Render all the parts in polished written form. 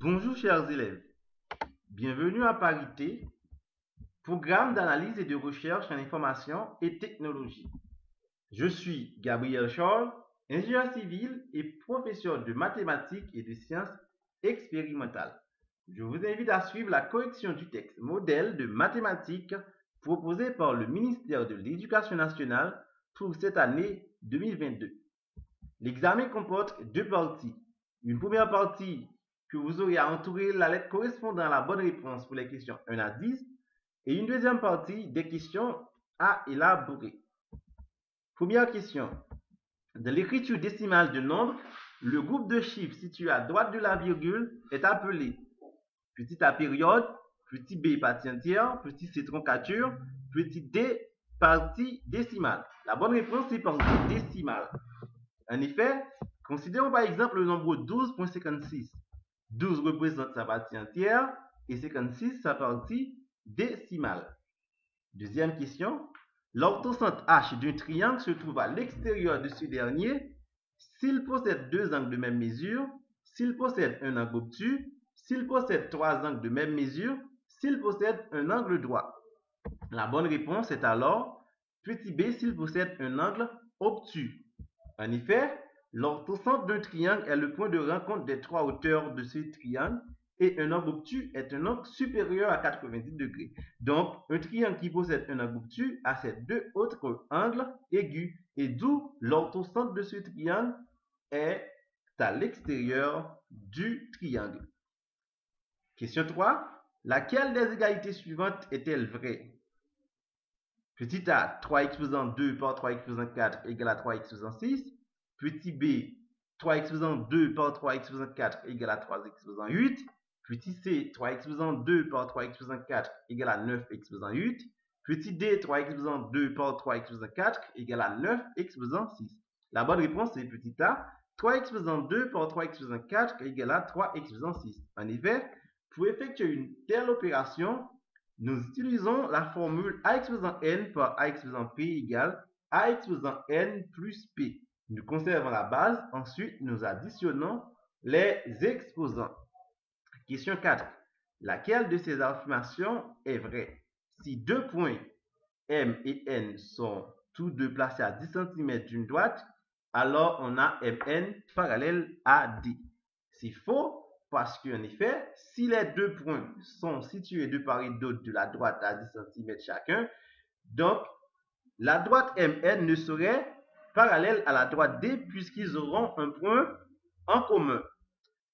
Bonjour chers élèves, bienvenue à Parité, programme d'analyse et de recherche en information et technologie. Je suis Gabriel Charles, ingénieur civil et professeur de mathématiques et de sciences expérimentales. Je vous invite à suivre la correction du texte modèle de mathématiques proposé par le ministère de l'Éducation nationale pour cette année 2022. L'examen comporte deux parties. Une première partie que vous aurez à entourer la lettre correspondant à la bonne réponse pour les questions 1 à 10 et une deuxième partie des questions à élaborer. Première question. Dans l'écriture décimale de nombres, le groupe de chiffres situé à droite de la virgule est appelé petit a période, petit b partie entière, petit c troncature, petit d partie décimale. La bonne réponse est partie décimale. En effet, considérons par exemple le nombre 12.56. 12 représente sa partie entière et 56 sa partie décimale. Deuxième question. L'orthocente H d'un triangle se trouve à l'extérieur de ce dernier s'il possède deux angles de même mesure, s'il possède un angle obtus, s'il possède trois angles de même mesure, s'il possède un angle droit. La bonne réponse est alors petit b s'il possède un angle obtus. En effet, l'orthocente d'un triangle est le point de rencontre des trois hauteurs de ce triangle et un angle obtus est un angle supérieur à 90 degrés. Donc, un triangle qui possède un angle obtus a ses deux autres angles aigus et d'où l'orthocente de ce triangle est à l'extérieur du triangle. Question 3. Laquelle des égalités suivantes est-elle vraie? Petit a, 3x faisant 2 par 3x faisant 4 égale à 3x faisant 6. Petit b, 3x faisant 2 par 3x faisant 4 égale à 3x faisant 8. Petit c, 3x faisant 2 par 3x faisant 4 égale à 9x faisant 8. Petit d, 3x faisant 2 par 3x faisant 4 égale à 9x faisant 6. La bonne réponse est petit a, 3x faisant 2 par 3x faisant 4 égale à 3x faisant 6. En effet, pour effectuer une telle opération, nous utilisons la formule ax faisant n par ax faisant p égale ax faisant n plus p. Nous conservons la base, ensuite nous additionnons les exposants. Question 4. Laquelle de ces affirmations est vraie? Si deux points M et N sont tous deux placés à 10 cm d'une droite, alors on a MN parallèle à D. C'est faux parce qu'en effet, si les deux points sont situés de part et d'autre de la droite à 10 cm chacun, donc la droite MN ne serait parallèle à la droite D puisqu'ils auront un point en commun.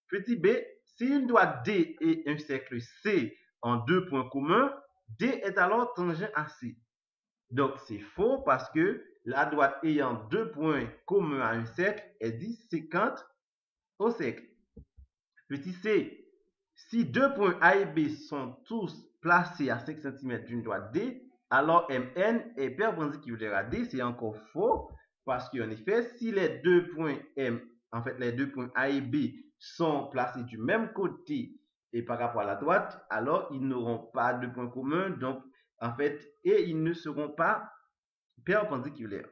Petit b, si une droite D et un cercle C ont deux points communs, D est alors tangent à C. Donc c'est faux parce que la droite ayant deux points communs à un cercle est disséquente au cercle. Petit c, si deux points A et B sont tous placés à 5 cm d'une droite D, alors MN est perpendiculaire à D. C'est encore faux parce qu'en effet, si les deux points les deux points A et B sont placés du même côté et par rapport à la droite, alors ils n'auront pas de point commun, donc en fait, et ils ne seront pas perpendiculaires.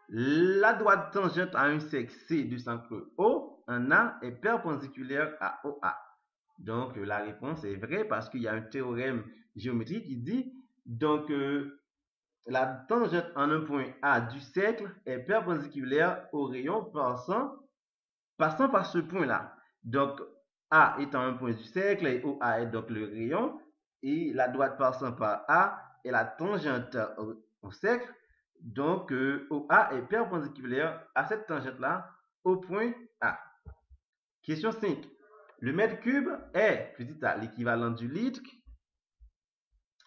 La droite tangente à un cercle C de centre O en A est perpendiculaire à OA. Donc la réponse est vraie parce qu'il y a un théorème géométrique qui dit donc la tangente en un point A du cercle est perpendiculaire au rayon passant par ce point-là. Donc A étant un point du cercle et OA est donc le rayon et la droite passant par A est la tangente au cercle. Donc, OA est perpendiculaire à cette tangente-là au point A. Question 5. Le mètre cube est, petit a, l'équivalent du litre,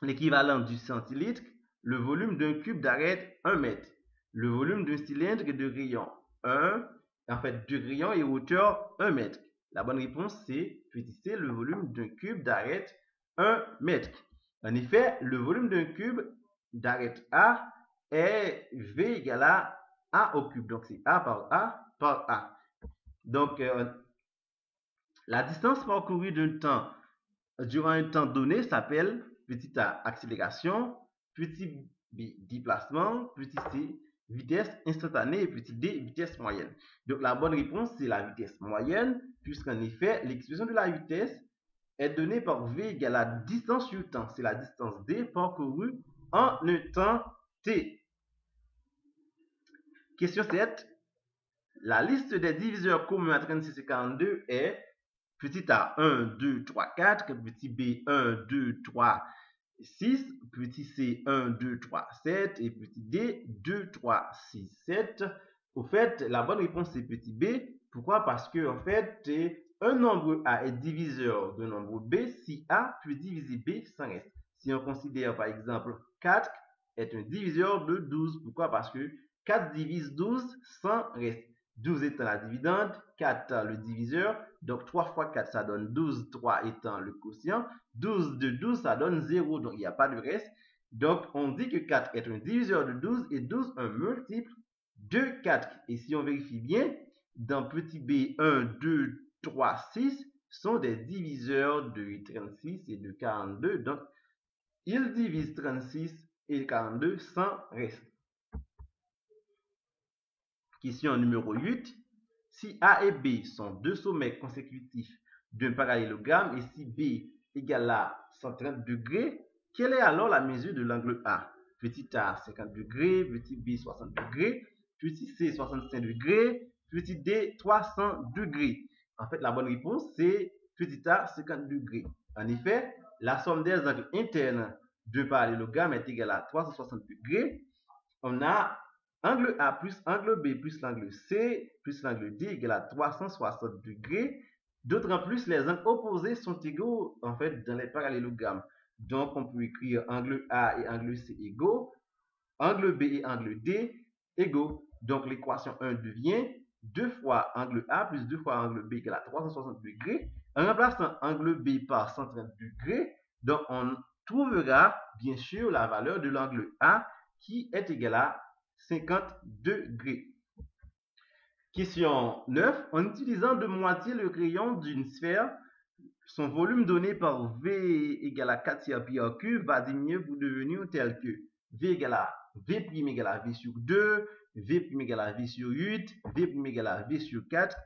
l'équivalent du centilitre, le volume d'un cube d'arête 1 mètre, le volume d'un cylindre de rayon 1, de rayon et hauteur 1 mètre. La bonne réponse, c'est, petit c, le volume d'un cube d'arête 1 mètre. En effet, le volume d'un cube d'arête A est V égale à A au cube. Donc, c'est A par A par A. Donc, la distance parcourue durant un temps donné s'appelle petit a, accélération, petit b, déplacement, petit c, vitesse instantanée et petit d, vitesse moyenne. Donc, la bonne réponse, c'est la vitesse moyenne puisqu'en effet, l'expression de la vitesse est donnée par v égale à distance sur temps. C'est la distance d parcourue en un temps t. Question 7. La liste des diviseurs communs à 36 et 42 est petit a 1, 2, 3, 4, petit b 1, 2, 3, 6, petit c 1, 2, 3, 7 et petit d 2, 3, 6, 7. Au fait, la bonne réponse c'est petit b. Pourquoi? Parce que en fait, un nombre a est diviseur d'un nombre b si a peut diviser b sans reste. Si on considère par exemple 4 est un diviseur de 12. Pourquoi? Parce que 4 divise 12 sans reste. 12 étant la dividende, 4 le diviseur, donc 3 fois 4 ça donne 12, 3 étant le quotient, 12 de 12 ça donne 0, donc il n'y a pas de reste. Donc on dit que 4 est un diviseur de 12 et 12 un multiple de 4. Et si on vérifie bien, dans petit b, 1, 2, 3, 6 sont des diviseurs de 36 et de 42, donc ils divisent 36 et 42 sans reste. Question numéro 8. Si A et B sont deux sommets consécutifs d'un parallélogramme et si B égale à 130 degrés, quelle est alors la mesure de l'angle A? Petit a 50 degrés, petit b 60 degrés, petit c 65 degrés, petit d 300 degrés. En fait, la bonne réponse c'est petit a 50 degrés. En effet, la somme des angles internes d'un parallélogramme est égale à 360 degrés. On a angle A plus angle B plus l'angle C plus l'angle D égale à 360 degrés. D'autant plus, les angles opposés sont égaux en fait dans les parallélogrammes. Donc, on peut écrire angle A et angle C égaux, angle B et angle D égaux. Donc, l'équation 1 devient 2 fois angle A plus 2 fois angle B égale à 360 degrés. En remplaçant angle B par 130 degrés, donc on trouvera bien sûr la valeur de l'angle A qui est égal à 50 degrés. Question 9. En utilisant de moitié le rayon d'une sphère, son volume donné par V égale à 4 tiers pi r cube va diminuer pour devenir tel que V égale à V' égale à V sur 2, V' égale à V sur 8, V' égale à V sur 4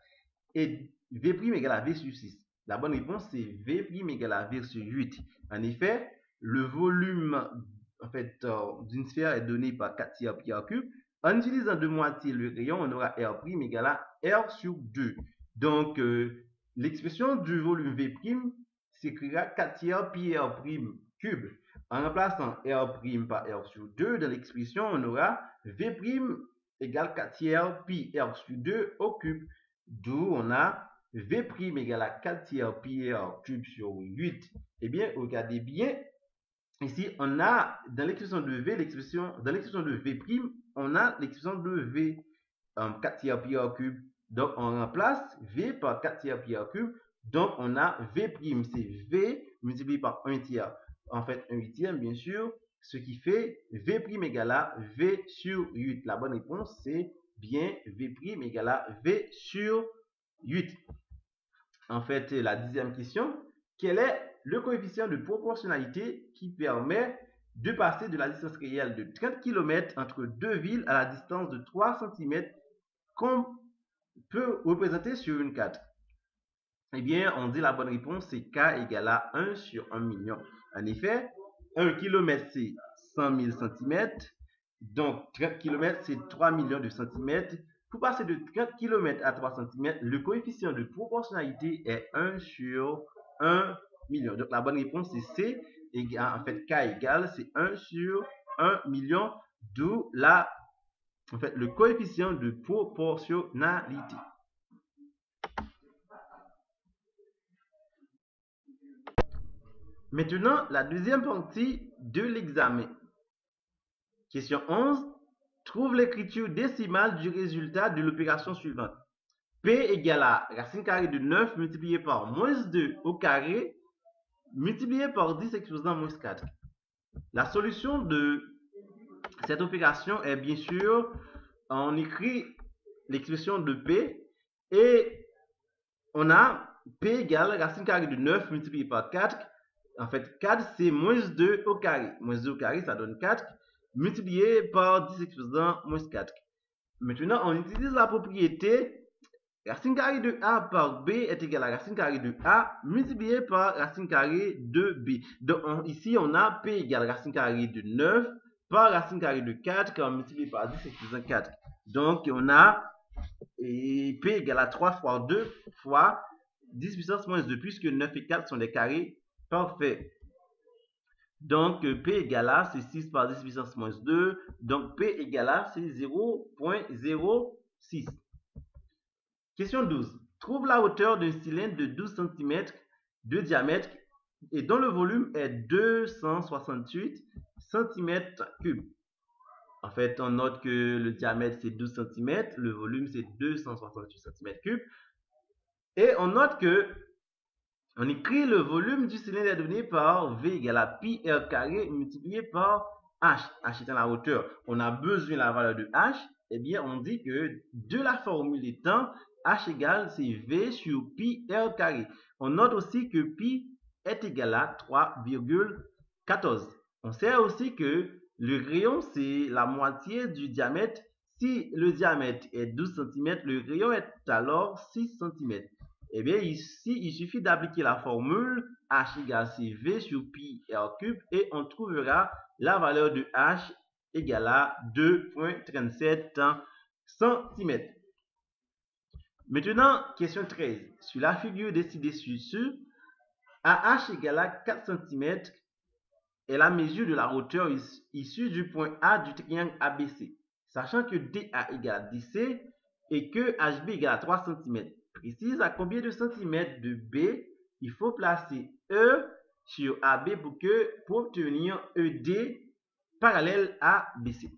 et V' égale à V sur 6. La bonne réponse c'est V' égale à V sur 8. En effet, le volume d'une sphère est donné par 4 tiers pi r cube. En utilisant de moitié le rayon, on aura R' égale à R sur 2. Donc, l'expression du volume V' s'écrira 4 tiers pi R' cube. En remplaçant R' par R sur 2, dans l'expression, on aura V' égale 4 tiers pi R sur 2 au cube. D'où on a V' égale à 4 tiers pi R cube sur 8. Eh bien, regardez bien. Ici, on a dans l'expression de V, dans l'expression de V', on a l'expression de V 4 tiers pi R cube. Donc, on remplace V par 4 tiers pi R cube. Donc, on a V', c'est V multiplié par 1 tiers. En fait, 1 huitième, bien sûr. Ce qui fait V' égale à V sur 8. La bonne réponse, c'est bien V' égale à V sur 8. En fait, la 10e question. Quel est le coefficient de proportionnalité qui permet de passer de la distance réelle de 30 km entre deux villes à la distance de 3 cm qu'on peut représenter sur une carte? Eh bien, on dit la bonne réponse, c'est K égale à 1 sur 1 million. En effet, 1 km, c'est 100 000 cm. Donc, 30 km, c'est 3 millions de centimètres. Pour passer de 30 km à 3 cm, le coefficient de proportionnalité est 1 sur 1 million. Donc, la bonne réponse, c'est C. En fait, K égale, c'est 1 sur 1 million, d'où le coefficient de proportionnalité. Maintenant, la deuxième partie de l'examen. Question 11. Trouve l'écriture décimale du résultat de l'opération suivante. P égale à racine carrée de 9 multiplié par moins 2 au carré multiplié par 10 exposant moins 4. La solution de cette opération est bien sûr, on écrit l'expression de P et on a P égale racine carrée de 9 multiplié par 4. En fait, 4 c'est moins 2 au carré. Moins 2 au carré, ça donne 4 multiplié par 10 exposant moins 4. Maintenant, on utilise la propriété racine carrée de A par B est égal à racine carrée de A multiplié par racine carrée de B. Donc ici, on a P égale racine carrée de 9 par racine carrée de 4 quand on multiplie par 10, c'est plus 4. Donc, on a P égale à 3 fois 2 fois 10 puissance moins 2, puisque 9 et 4 sont des carrés parfaits. Donc, P égale à, c'est 6 par 10 puissance moins 2. Donc, P égale à, c'est 0,06. Question 12. Trouve la hauteur d'un cylindre de 12 cm de diamètre et dont le volume est 268 cm3. En fait, on note que le diamètre c'est 12 cm, le volume c'est 268 cm3. Et on note que on écrit le volume du cylindre est donné par V égale à pi R carré multiplié par H. H étant la hauteur. On a besoin de la valeur de H. Eh bien, on dit que de la formule étant H égale c'est V sur pi R carré. On note aussi que pi est égal à 3,14. On sait aussi que le rayon c'est la moitié du diamètre. Si le diamètre est 12 cm, le rayon est alors 6 cm. Eh bien, ici, il suffit d'appliquer la formule H égale CV sur pi R cube et on trouvera la valeur de H égale à 2,37 cm. Maintenant, question 13. Sur la figure dessinée ci-dessus, AH égale à 4 cm est la mesure de la hauteur issue du point A du triangle ABC, sachant que DA égale à DC et que HB égale à 3 cm. Précise à combien de centimètres de B il faut placer E sur AB pour obtenir ED parallèle à BC.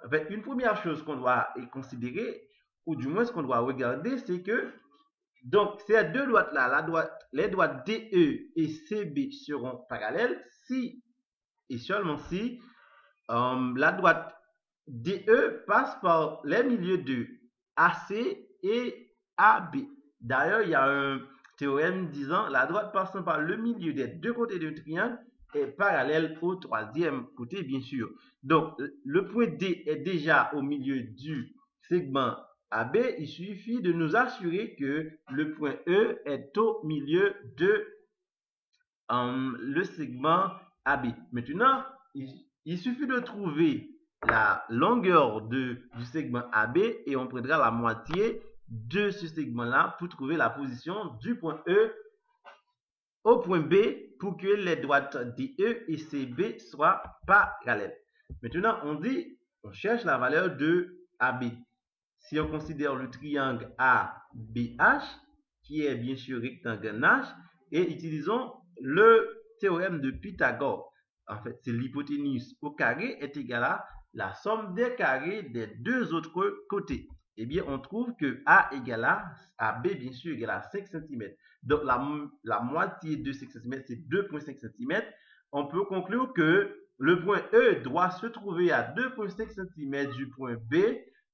En fait, une première chose qu'on doit considérer, ou du moins ce qu'on doit regarder, c'est que donc ces deux droites-là, les droites DE et CB seront parallèles si et seulement si la droite DE passe par les milieux de AC et AB. D'ailleurs, il y a un théorème disant la droite passant par le milieu des deux côtés du triangle est parallèle au troisième côté, bien sûr. Donc, le point D est déjà au milieu du segment AB. Il suffit de nous assurer que le point E est au milieu de le segment AB. Maintenant, il suffit de trouver la longueur du segment AB et on prendra la moitié de ce segment-là pour trouver la position du point E au point B pour que les droites DE et CB soient parallèles. Maintenant, on cherche la valeur de AB. Si on considère le triangle ABH, qui est bien sûr rectangle H, et utilisons le théorème de Pythagore. En fait, c'est l'hypoténuse au carré est égale à la somme des carrés des deux autres côtés. Eh bien, on trouve que A égale à B, bien sûr, égale à 5 cm. Donc, la moitié de 5 cm, c'est 2,5 cm. On peut conclure que le point E doit se trouver à 2,5 cm du point B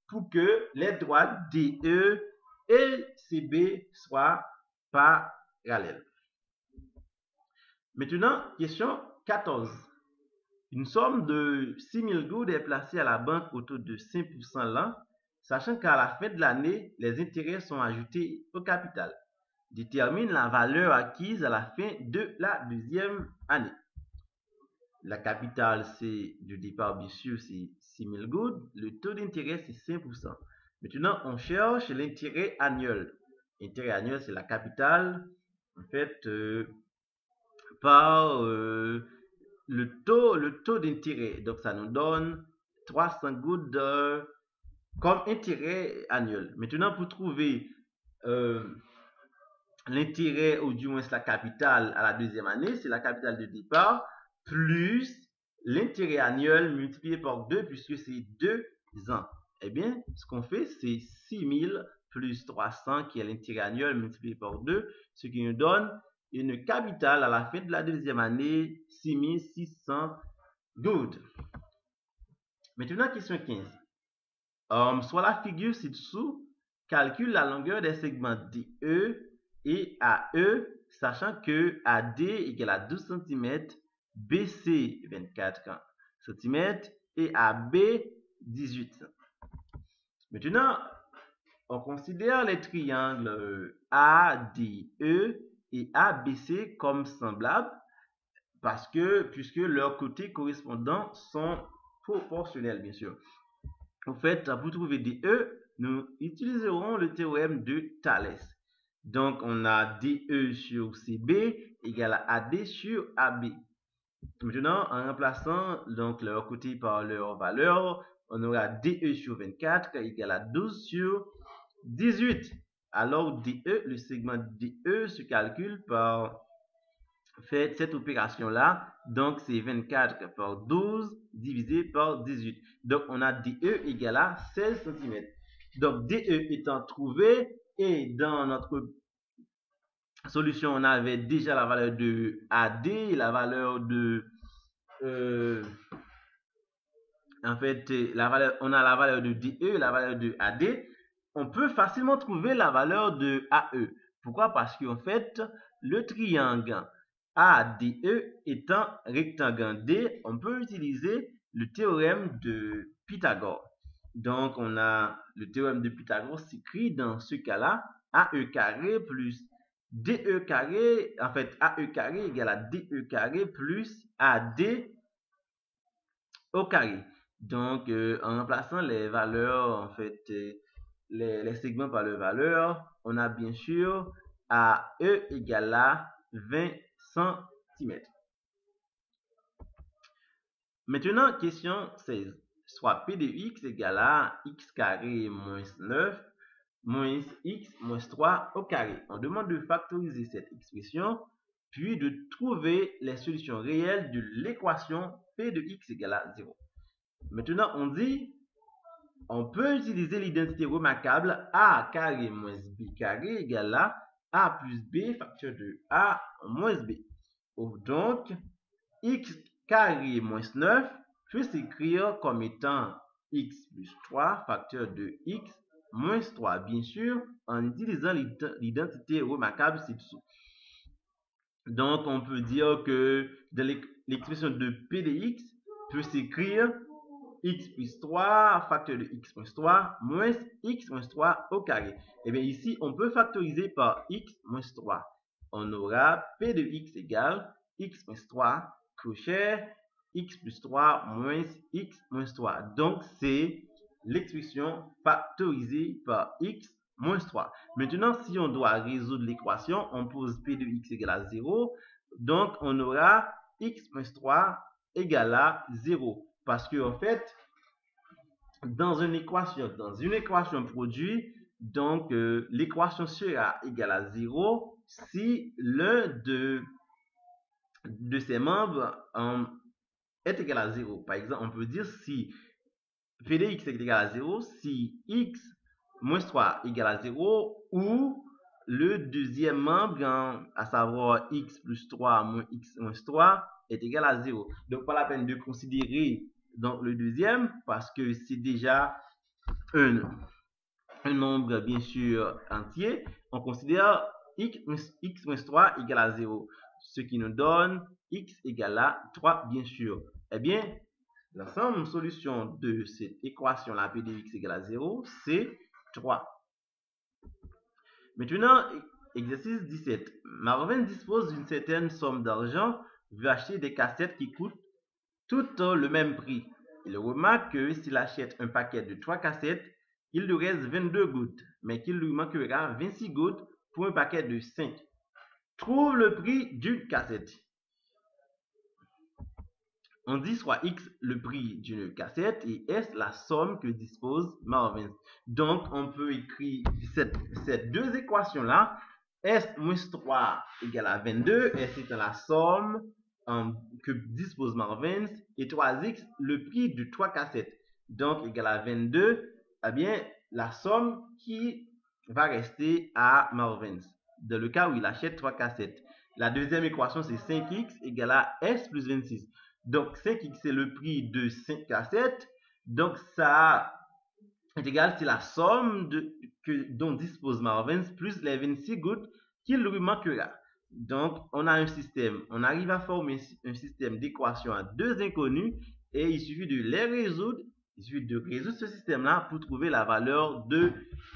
pour que les droites DE et CB soient parallèles. Maintenant, question 14. Une somme de 6 000 gouttes est placée à la banque au taux de 5% l'an, sachant qu'à la fin de l'année, les intérêts sont ajoutés au capital. Détermine la valeur acquise à la fin de la deuxième année. La capitale, c'est du départ, bien sûr, c'est 6 000 gouttes. Le taux d'intérêt, c'est 5%. Maintenant, on cherche l'intérêt annuel. L'intérêt annuel, c'est la capitale, en fait, par le taux d'intérêt. Donc, ça nous donne 300 gouttes comme intérêt annuel. Maintenant, pour trouver l'intérêt, ou du moins la capitale à la deuxième année, c'est la capitale de départ, plus l'intérêt annuel multiplié par 2, puisque c'est 2 ans. Eh bien, ce qu'on fait, c'est 6 000 plus 300, qui est l'intérêt annuel multiplié par 2, ce qui nous donne une capitale à la fin de la deuxième année, 6 600 gouttes. Maintenant, question 15. Sur la figure ci-dessous, calcule la longueur des segments DE et AE, sachant que AD égale à 12 cm, BC 24 cm et AB 18 cm. Maintenant, on considère les triangles ADE et ABC comme semblables puisque leurs côtés correspondants sont proportionnels, bien sûr. En fait, pour trouver DE, nous utiliserons le théorème de Thalès. Donc, on a DE sur CB égale à AD sur AB. Maintenant, en remplaçant donc leur côté par leur valeur, on aura DE sur 24 égale à 12 sur 18. Alors, DE, le segment DE se calcule par fait cette opération-là. Donc, c'est 24 par 12 divisé par 18. Donc, on a DE égale à 16 cm. Donc, DE étant trouvé, et dans notre solution, on avait déjà la valeur de AD, la valeur de... en fait, on a la valeur de DE, la valeur de AD. On peut facilement trouver la valeur de AE. Pourquoi? Parce qu'en fait, le triangle ADE étant rectangle D, on peut utiliser le théorème de Pythagore. Donc, on a le théorème de Pythagore s'écrit dans ce cas-là, AE carré plus DE carré, en fait, AE carré égale à DE carré plus AD au carré. Donc, en remplaçant les valeurs, en fait, les segments par leurs valeurs, on a bien sûr AE égale à 20 cm. Maintenant, question 16. Soit P de x égale à x carré moins 9 moins x moins 3 au carré. On demande de factoriser cette expression, puis de trouver les solutions réelles de l'équation P de x égale à 0. Maintenant, on dit, on peut utiliser l'identité remarquable a carré moins b carré égale à a plus b facteur de a moins b. Donc, x carré moins 9 peut s'écrire comme étant x plus 3 facteur de x moins 3, bien sûr, en utilisant l'identité remarquable ci-dessous. Donc, on peut dire que l'expression de p de x peut s'écrire x plus 3 facteur de x moins 3 moins x moins 3 au carré. Et bien ici, on peut factoriser par x moins 3. On aura p de x égale x moins 3 crochet x plus 3 moins x moins 3. Donc, c'est l'expression factorisée par x moins 3. Maintenant, si on doit résoudre l'équation, on pose p de x égale à 0. Donc, on aura x moins 3 égale à 0. Parce que, en fait, dans une équation produit, donc l'équation sera égale à 0 si l'un de ses membres est égal à 0. Par exemple, on peut dire si p de x est égal à 0, si x moins 3 égale à 0, ou le deuxième membre, à savoir x plus 3 moins x moins 3, est égal à 0. Donc, pas la peine de considérer donc le deuxième, parce que c'est déjà un nombre bien sûr entier. On considère x moins 3 égale à 0, ce qui nous donne x égale à 3, bien sûr. Eh bien, l'ensemble solution de cette équation-là, p de x égale à 0, c'est 3. Maintenant, exercice 17. Marvin dispose d'une certaine somme d'argent, veut acheter des cassettes qui coûtent toutes le même prix. Il remarque que s'il achète un paquet de 3 cassettes, il lui reste 22 gouttes, mais qu'il lui manquera 26 gouttes pour un paquet de 5. Trouve le prix d'une cassette. On dit soit x le prix d'une cassette et s la somme que dispose Marvin. Donc, on peut écrire ces deux équations-là. S moins 3 égale à 22. S étant la somme que dispose Marvin. Et 3x, le prix de 3 cassettes. Donc, égale à 22. Eh bien, la somme qui va rester à Marvin, dans le cas où il achète 3 cassettes. La deuxième équation, c'est 5x égale à s plus 26. Donc, 5x, c'est le prix de 5 cassettes. Donc, ça est égal, c'est la somme dont dispose Marvin plus les 26 gouttes qu'il lui manquera. Donc, on a un système. On arrive à former un système d'équations à deux inconnus et il suffit de les résoudre. Il suffit de résoudre ce système-là pour trouver la valeur de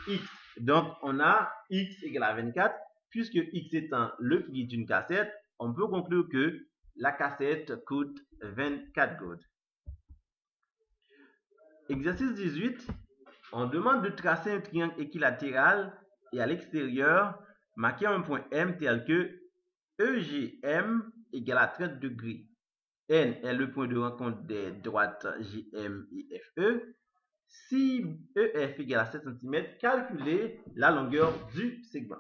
x. Donc, on a X égale à 24. Puisque X étant le prix d'une cassette, on peut conclure que la cassette coûte 24 gourdes. Exercice 18. On demande de tracer un triangle équilatéral et à l'extérieur, marquer un point M tel que EGM égale à 30 degrés. N est le point de rencontre des droites JM et FE. Si EF égale à 7 cm, calculez la longueur du segment.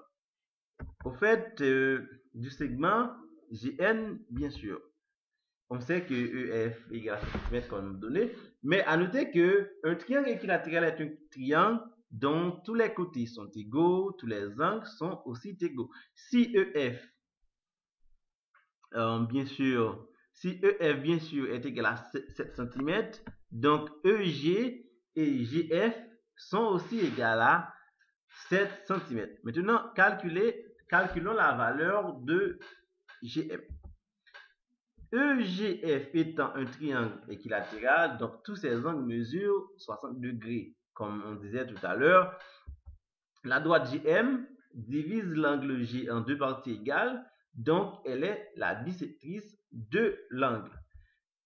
Au fait, du segment GN, bien sûr. On sait que EF égale à 7 cm comme nous donné, mais à noter qu'un triangle équilatéral est un triangle dont tous les côtés sont égaux, tous les angles sont aussi égaux. Si EF, bien sûr, est égal à 7 cm, donc EG et GF sont aussi égales à 7 cm. Maintenant, calculons la valeur de GM. EGF étant un triangle équilatéral, donc tous ces angles mesurent 60 degrés. Comme on disait tout à l'heure, la droite GM divise l'angle G en deux parties égales, donc elle est la bisectrice de l'angle.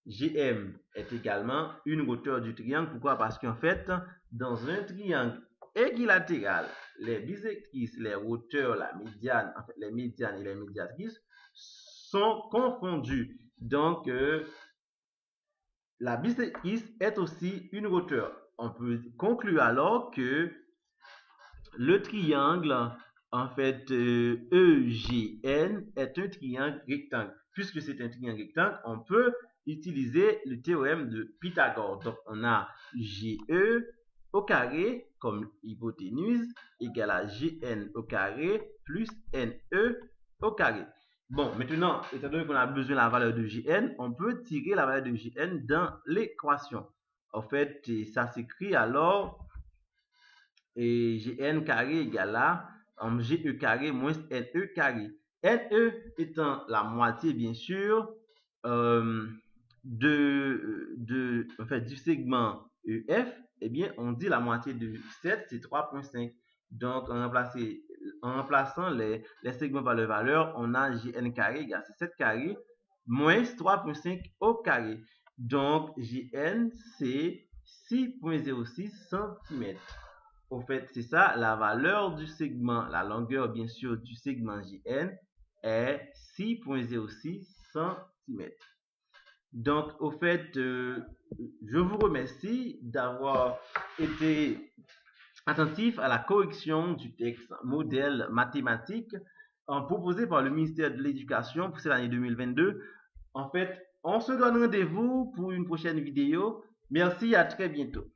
GM est également une hauteur du triangle. Pourquoi? Parce qu'en fait, dans un triangle équilatéral, les bisectrices, les hauteurs, la médiane, en fait, les médianes et les médiatrices sont confondues. Donc, la bisectrice est aussi une hauteur. On peut conclure alors que le triangle, en fait, EGN est un triangle rectangle. Puisque c'est un triangle rectangle, on peut utiliser le théorème de Pythagore. Donc, on a GE au carré comme hypoténuse égale à GN au carré plus NE au carré. Bon, maintenant, étant donné qu'on a besoin de la valeur de Gn, on peut tirer la valeur de Gn dans l'équation. En fait, ça s'écrit alors Gn carré égale à Ge carré moins Ne carré. Ne étant la moitié, bien sûr, du segment EF, eh bien, on dit la moitié de 7, c'est 3,5. Donc, en remplaçant les segments par leur valeur, on a Gn carré égale à 7 carré moins 3,5 au carré. Donc, Gn, c'est 6,06 cm. Au fait, c'est ça, la valeur du segment, la longueur, bien sûr, du segment Gn est 6,06 cm. Donc, au fait, je vous remercie d'avoir été attentif à la correction du texte modèle mathématique proposé par le ministère de l'Éducation pour cette année 2022. En fait, on se donne rendez-vous pour une prochaine vidéo. Merci, à très bientôt.